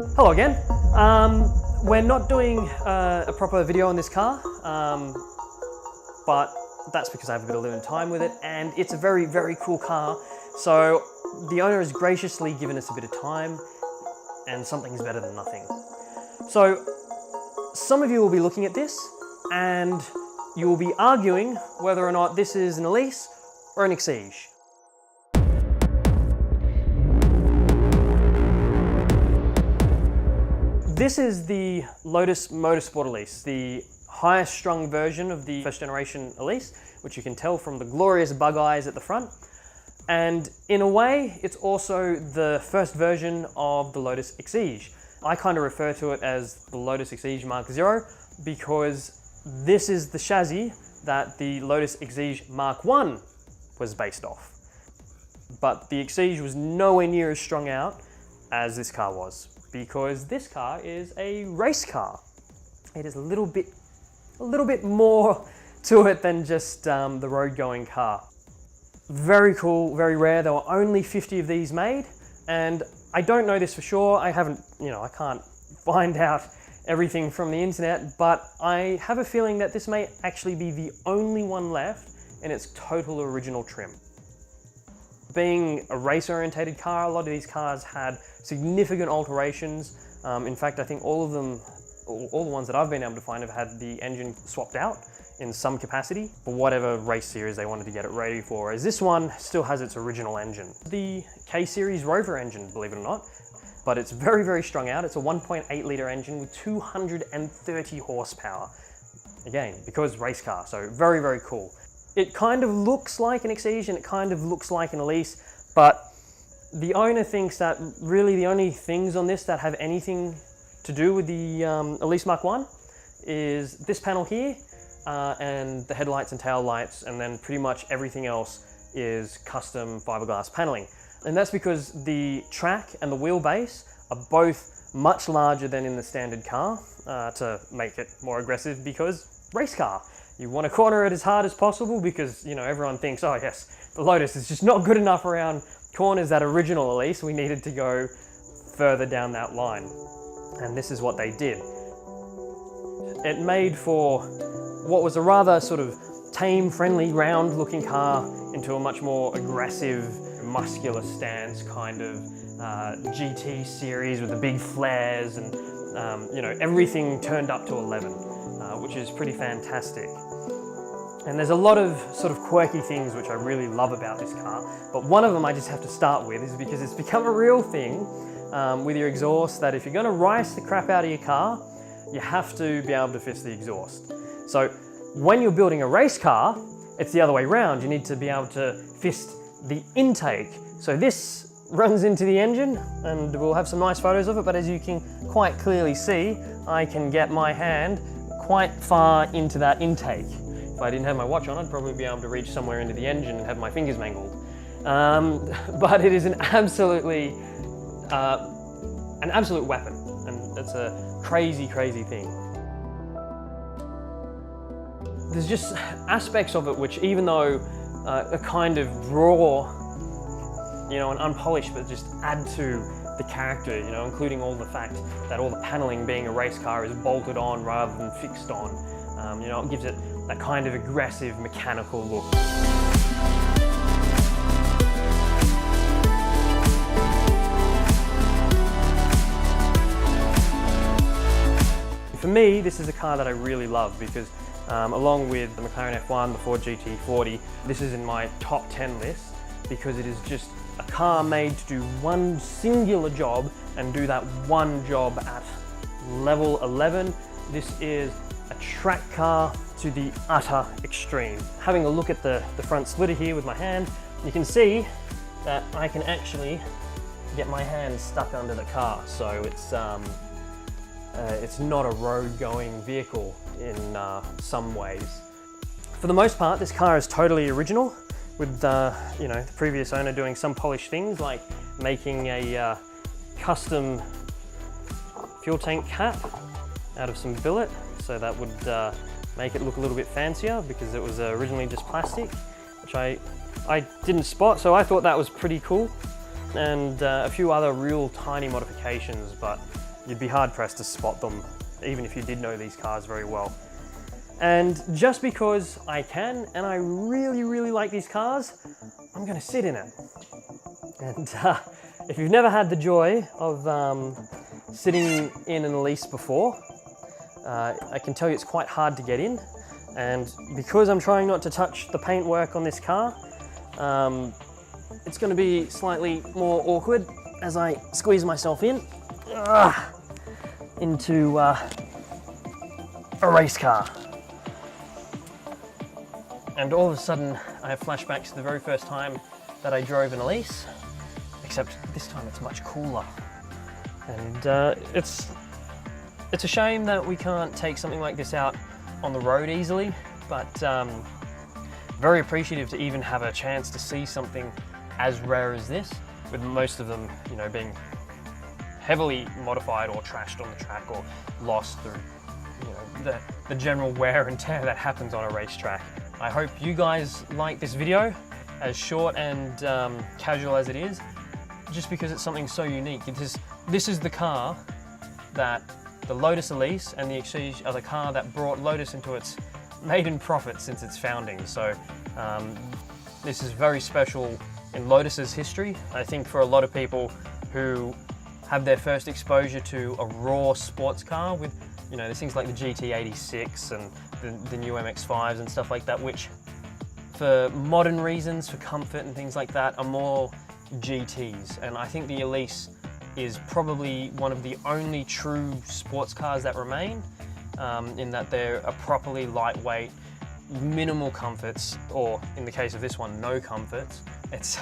Hello again. We're not doing a proper video on this car, but that's because I have a bit of limited time with it, and it's a very, very cool car. So the owner has graciously given us a bit of time, and something's better than nothing. So some of you will be looking at this, and you will be arguing whether or not this is an Elise or an Exige. This is the Lotus Motorsport Elise, the highest strung version of the first generation Elise, which you can tell from the glorious bug eyes at the front. And in a way, it's also the first version of the Lotus Exige. I kind of refer to it as the Lotus Exige Mark 0 because this is the chassis that the Lotus Exige Mark 1 was based off. But the Exige was nowhere near as strung out as this car was, because this car is a race car. It is a little bit more to it than just the road-going car. Very cool, very rare. There were only 50 of these made, and I don't know this for sure. I haven't, I can't find out everything from the internet, but I have a feeling that this may actually be the only one left in its total original trim. Being a race-orientated car, a lot of these cars had significant alterations. In fact, I think all the ones that I've been able to find have had the engine swapped out in some capacity for whatever race series they wanted to get it ready for, whereas this one still has its original engine. The K-Series Rover engine, believe it or not, but it's very, very strung out. It's a 1.8 litre engine with 230 horsepower. Again, because race car, so very, very cool. It kind of looks like an Exige and it kind of looks like an Elise, but the owner thinks that really the only things on this that have anything to do with the Elise Mark 1 is this panel here and the headlights and tail lights, and then pretty much everything else is custom fiberglass paneling. And that's because the track and the wheelbase are both much larger than in the standard car to make it more aggressive, because race car. You want to corner it as hard as possible because, everyone thinks, oh yes, the Lotus is just not good enough around corners, that original Elise. We needed to go further down that line. And this is what they did. It made for what was a rather sort of tame, friendly, round looking car into a much more aggressive, muscular stance kind of GT series with the big flares and, everything turned up to 11, which is pretty fantastic. And there's a lot of sort of quirky things which I really love about this car, but one of them I just have to start with is because it's become a real thing with your exhaust, that if you're going to rice the crap out of your car, you have to be able to fist the exhaust. So when you're building a race car, it's the other way around. You need to be able to fist the intake. So this runs into the engine, and we'll have some nice photos of it, but as you can quite clearly see, I can get my hand quite far into that intake. If I didn't have my watch on, I'd probably be able to reach somewhere into the engine and have my fingers mangled. But it is an absolute weapon, and it's a crazy, crazy thing. There's just aspects of it which, even though are kind of raw, and unpolished, but just add to the character, including all the fact that all the paneling, being a race car, is bolted on rather than fixed on. It gives it that kind of aggressive mechanical look. For me, this is a car that I really love because along with the McLaren F1, the Ford GT40, this is in my top 10 list because it is just a car made to do one singular job and do that one job at level 11. This is a track car to the utter extreme. Having a look at the front splitter here with my hand, you can see that I can actually get my hand stuck under the car. So it's not a road-going vehicle in some ways. For the most part, this car is totally original, with the previous owner doing some polished things like making a custom fuel tank cap out of some billet, so that would make it look a little bit fancier because it was originally just plastic, which I didn't spot, so I thought that was pretty cool. And a few other real tiny modifications, but you'd be hard pressed to spot them, even if you did know these cars very well. And just because I can, and I really, really like these cars, I'm gonna sit in it. And if you've never had the joy of sitting in an Elise before, I can tell you it's quite hard to get in. And because I'm trying not to touch the paintwork on this car, it's gonna be slightly more awkward as I squeeze myself in into a race car. And all of a sudden, I have flashbacks to the very first time that I drove an Elise, except this time it's much cooler. And it's a shame that we can't take something like this out on the road easily, but very appreciative to even have a chance to see something as rare as this, with most of them, you know, being heavily modified or trashed on the track or lost through, you know, the general wear and tear that happens on a racetrack. I hope you guys like this video, as short and casual as it is, just because it's something so unique. This is the car that the Lotus Elise and the Exige are the car that brought Lotus into its maiden profit since its founding. So this is very special in Lotus's history. I think for a lot of people who have their first exposure to a raw sports car with, you know, there's things like the GT86 and the new MX-5s and stuff like that, which for modern reasons, for comfort and things like that, are more GTs. And I think the Elise is probably one of the only true sports cars that remain, in that they're a properly lightweight, minimal comforts, or in the case of this one, no comforts. It's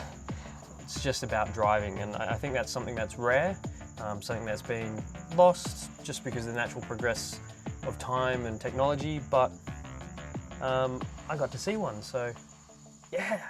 just about driving, and I think that's something that's rare, something that's been lost just because of the natural progress of time and technology, but I got to see one, so yeah.